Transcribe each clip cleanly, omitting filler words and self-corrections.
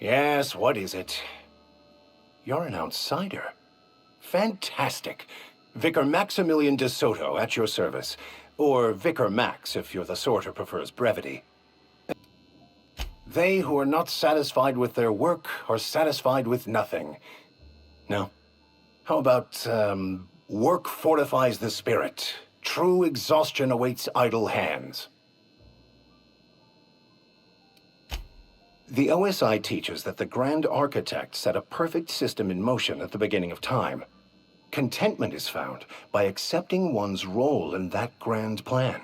Yes, what is it? You're an outsider. Fantastic. Vicar Maximilian de Soto at your service. Or Vicar Max, if you're the sort who prefers brevity. They who are not satisfied with their work are satisfied with nothing. No. How about, work fortifies the spirit. True exhaustion awaits idle hands. The OSI teaches that the Grand Architect set a perfect system in motion at the beginning of time. Contentment is found by accepting one's role in that grand plan.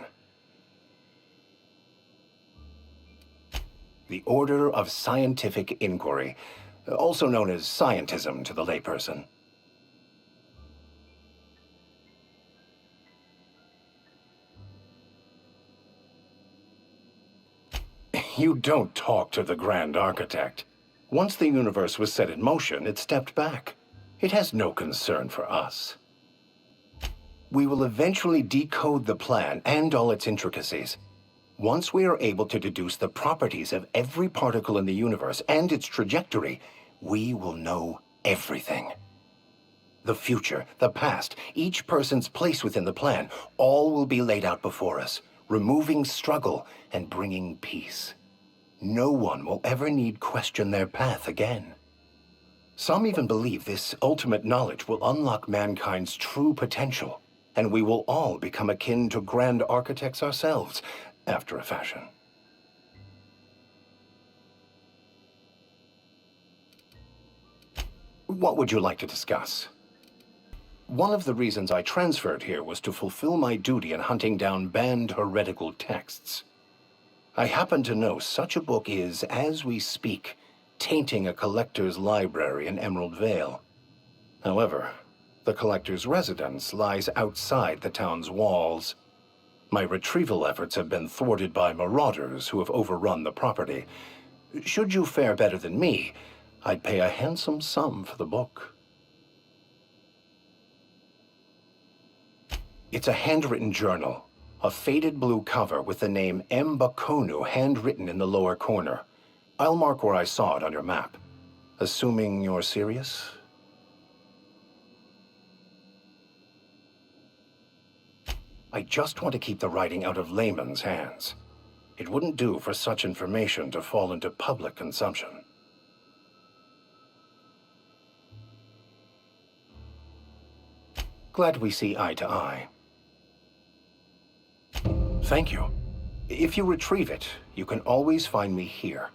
The Order of Scientific Inquiry, also known as scientism to the layperson. You don't talk to the Grand Architect. Once the universe was set in motion, it stepped back. It has no concern for us. We will eventually decode the plan and all its intricacies. Once we are able to deduce the properties of every particle in the universe and its trajectory, we will know everything. The future, the past, each person's place within the plan, all will be laid out before us, removing struggle and bringing peace. No one will ever need question their path again. Some even believe this ultimate knowledge will unlock mankind's true potential, and we will all become akin to Grand Architects ourselves, after a fashion. What would you like to discuss? One of the reasons I transferred here was to fulfill my duty in hunting down banned heretical texts. I happen to know such a book is, as we speak, tainting a collector's library in Emerald Vale. However, the collector's residence lies outside the town's walls. My retrieval efforts have been thwarted by marauders who have overrun the property. Should you fare better than me, I'd pay a handsome sum for the book. It's a handwritten journal, a faded blue cover with the name M. Bakonu handwritten in the lower corner. I'll mark where I saw it on your map. Assuming you're serious? I just want to keep the writing out of layman's hands. It wouldn't do for such information to fall into public consumption. Glad we see eye to eye. Thank you. If you retrieve it, you can always find me here.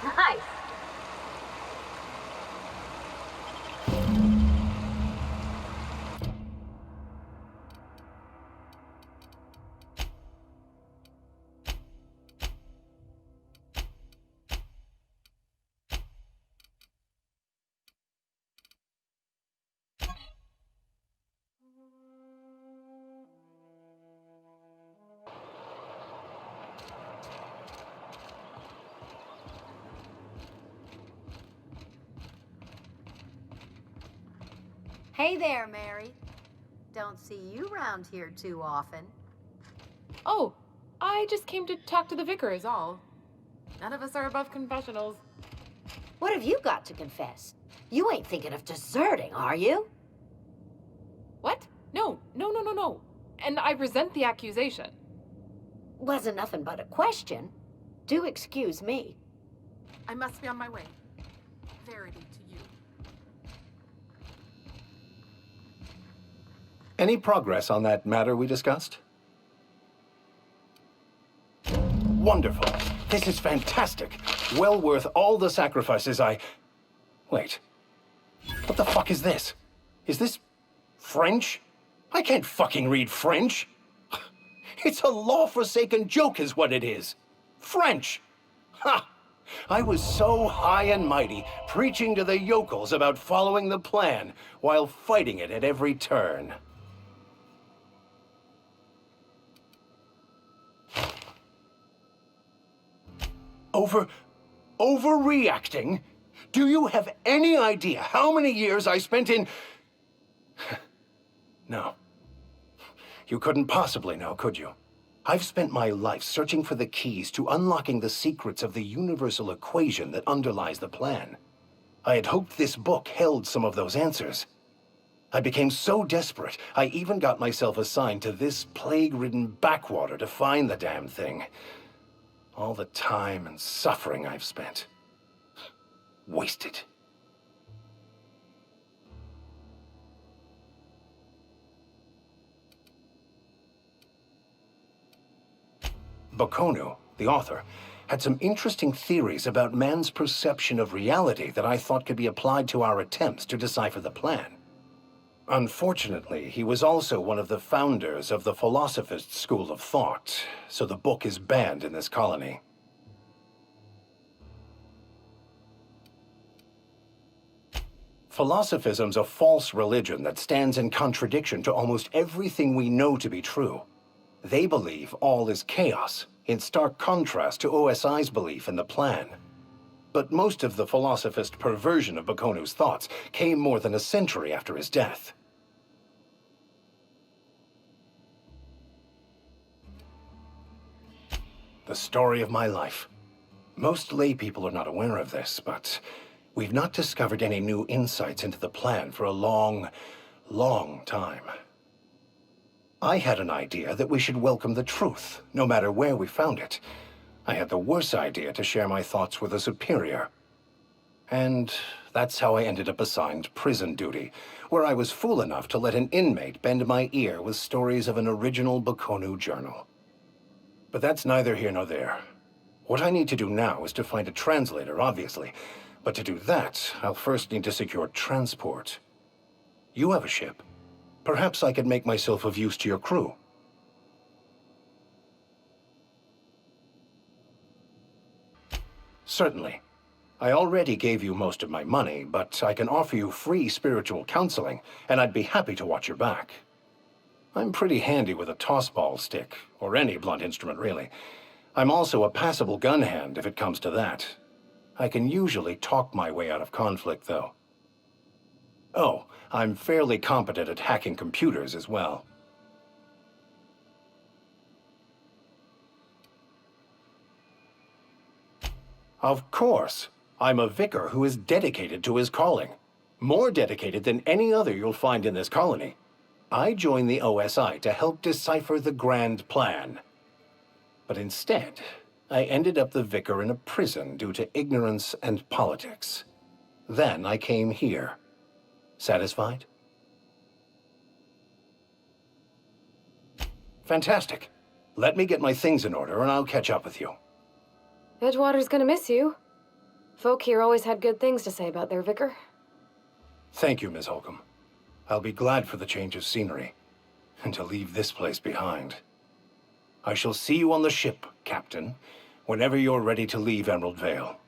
Nice. Hey there, Mary. Don't see you around here too often. Oh, I just came to talk to the vicar is all. None of us are above confessionals. What have you got to confess? You ain't thinking of deserting, are you? What? No. And I resent the accusation. Wasn't nothing but a question. Do excuse me. I must be on my way. Verity to you. Any progress on that matter we discussed? Wonderful. This is fantastic. Well worth all the sacrifices I... Wait. What the fuck is this? Is this French? I can't fucking read French. It's a law-forsaken joke is what it is. French. Ha! I was so high and mighty, preaching to the yokels about following the plan, while fighting it at every turn. Overreacting? Do you have any idea how many years I spent in... No. You couldn't possibly know, could you? I've spent my life searching for the keys to unlocking the secrets of the universal equation that underlies the plan. I had hoped this book held some of those answers. I became so desperate, I even got myself assigned to this plague-ridden backwater to find the damn thing. All the time and suffering I've spent. Wasted. Bakonu, the author, had some interesting theories about man's perception of reality that I thought could be applied to our attempts to decipher the plan. Unfortunately, he was also one of the founders of the Philosophist school of thought, so the book is banned in this colony. Philosophism's a false religion that stands in contradiction to almost everything we know to be true. They believe all is chaos, in stark contrast to OSI's belief in the plan. But most of the philosophist perversion of Bakonu's thoughts came more than a century after his death. The story of my life. Most lay people are not aware of this, but we've not discovered any new insights into the plan for a long, long time. I had an idea that we should welcome the truth, no matter where we found it. I had the worse idea to share my thoughts with a superior. And that's how I ended up assigned prison duty, where I was fool enough to let an inmate bend my ear with stories of an original Bakonu journal. But that's neither here nor there. What I need to do now is to find a translator, obviously. But to do that, I'll first need to secure transport. You have a ship. Perhaps I could make myself of use to your crew. Certainly. I already gave you most of my money, but I can offer you free spiritual counseling, and I'd be happy to watch your back. I'm pretty handy with a tossball stick, or any blunt instrument, really. I'm also a passable gun hand, if it comes to that. I can usually talk my way out of conflict, though. Oh, I'm fairly competent at hacking computers as well. Of course. I'm a vicar who is dedicated to his calling. More dedicated than any other you'll find in this colony. I joined the OSI to help decipher the grand plan. But instead, I ended up the vicar in a prison due to ignorance and politics. Then I came here. Satisfied? Fantastic. Let me get my things in order and I'll catch up with you. Edgewater's gonna miss you. Folk here always had good things to say about their vicar. Thank you, Miss Holcomb. I'll be glad for the change of scenery, and to leave this place behind. I shall see you on the ship, Captain, whenever you're ready to leave Emerald Vale.